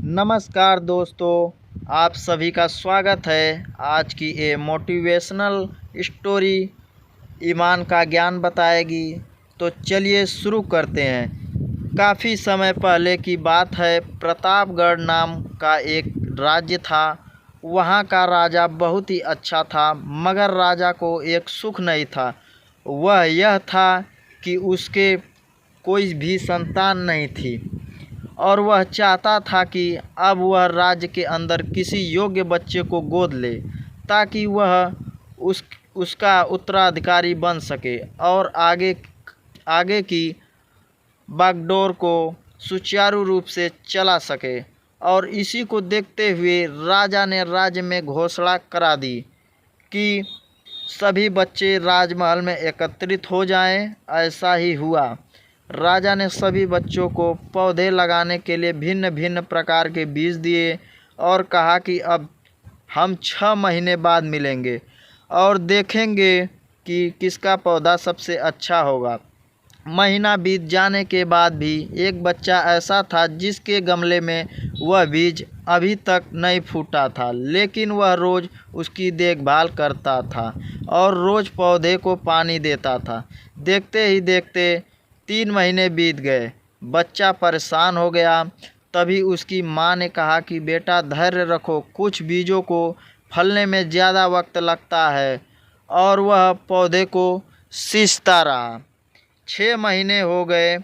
नमस्कार दोस्तों, आप सभी का स्वागत है। आज की ये मोटिवेशनल स्टोरी ईमान का ज्ञान बताएगी। तो चलिए शुरू करते हैं। काफ़ी समय पहले की बात है। प्रतापगढ़ नाम का एक राज्य था। वहाँ का राजा बहुत ही अच्छा था, मगर राजा को एक सुख नहीं था। वह यह था कि उसके कोई भी संतान नहीं थी और वह चाहता था कि अब वह राज्य के अंदर किसी योग्य बच्चे को गोद ले, ताकि वह उसका उत्तराधिकारी बन सके और आगे की बागडोर को सुचारू रूप से चला सके। और इसी को देखते हुए राजा ने राज्य में घोषणा करा दी कि सभी बच्चे राजमहल में एकत्रित हो जाएं। ऐसा ही हुआ। राजा ने सभी बच्चों को पौधे लगाने के लिए भिन्न भिन्न प्रकार के बीज दिए और कहा कि अब हम 6 महीने बाद मिलेंगे और देखेंगे कि किसका पौधा सबसे अच्छा होगा। महीना बीत जाने के बाद भी एक बच्चा ऐसा था जिसके गमले में वह बीज अभी तक नहीं फूटा था, लेकिन वह रोज़ उसकी देखभाल करता था और रोज़ पौधे को पानी देता था। देखते ही देखते 3 महीने बीत गए। बच्चा परेशान हो गया। तभी उसकी माँ ने कहा कि बेटा धैर्य रखो, कुछ बीजों को फलने में ज़्यादा वक्त लगता है। और वह पौधे को सींचता रहा। 6 महीने हो गए।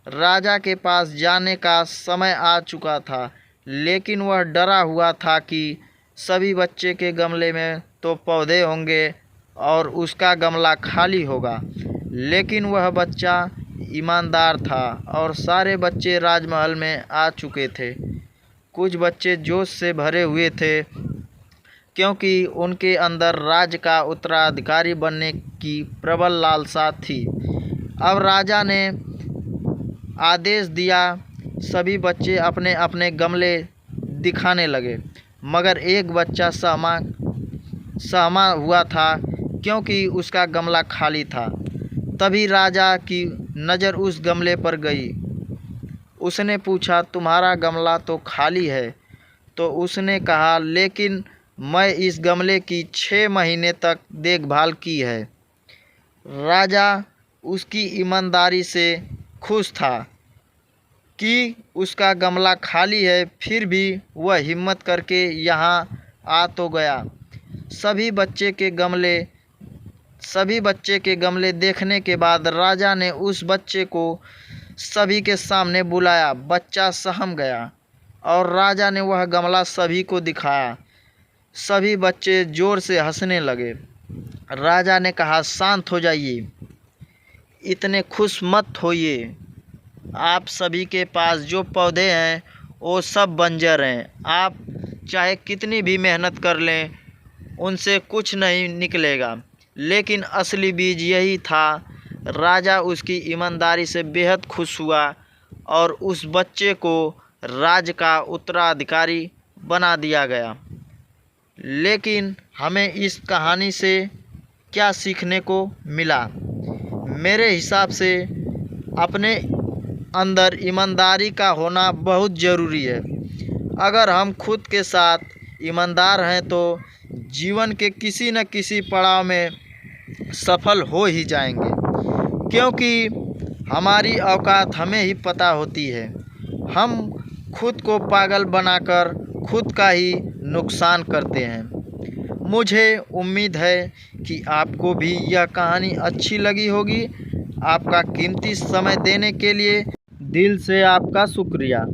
राजा के पास जाने का समय आ चुका था, लेकिन वह डरा हुआ था कि सभी बच्चे के गमले में तो पौधे होंगे और उसका गमला खाली होगा। लेकिन वह बच्चा ईमानदार था और सारे बच्चे राजमहल में आ चुके थे। कुछ बच्चे जोश से भरे हुए थे, क्योंकि उनके अंदर राज्य का उत्तराधिकारी बनने की प्रबल लालसा थी। अब राजा ने आदेश दिया, सभी बच्चे अपने अपने गमले दिखाने लगे, मगर एक बच्चा सहमा हुआ था, क्योंकि उसका गमला खाली था। तभी राजा की नज़र उस गमले पर गई। उसने पूछा, तुम्हारा गमला तो खाली है? तो उसने कहा, लेकिन मैं इस गमले की 6 महीने तक देखभाल की है। राजा उसकी ईमानदारी से खुश था कि उसका गमला खाली है, फिर भी वह हिम्मत करके यहाँ आ तो गया। सभी बच्चे के गमले देखने के बाद राजा ने उस बच्चे को सभी के सामने बुलाया। बच्चा सहम गया और राजा ने वह गमला सभी को दिखाया। सभी बच्चे ज़ोर से हंसने लगे। राजा ने कहा, शांत हो जाइए, इतने खुश मत होइए। आप सभी के पास जो पौधे हैं वो सब बंजर हैं। आप चाहे कितनी भी मेहनत कर लें, उनसे कुछ नहीं निकलेगा। लेकिन असली बीज यही था। राजा उसकी ईमानदारी से बेहद खुश हुआ और उस बच्चे को राज्य का उत्तराधिकारी बना दिया गया। लेकिन हमें इस कहानी से क्या सीखने को मिला? मेरे हिसाब से अपने अंदर ईमानदारी का होना बहुत ज़रूरी है। अगर हम खुद के साथ ईमानदार हैं तो जीवन के किसी न किसी पड़ाव में सफल हो ही जाएंगे, क्योंकि हमारी औकात हमें ही पता होती है। हम खुद को पागल बनाकर खुद का ही नुकसान करते हैं। मुझे उम्मीद है कि आपको भी यह कहानी अच्छी लगी होगी। आपका कीमती समय देने के लिए दिल से आपका शुक्रिया।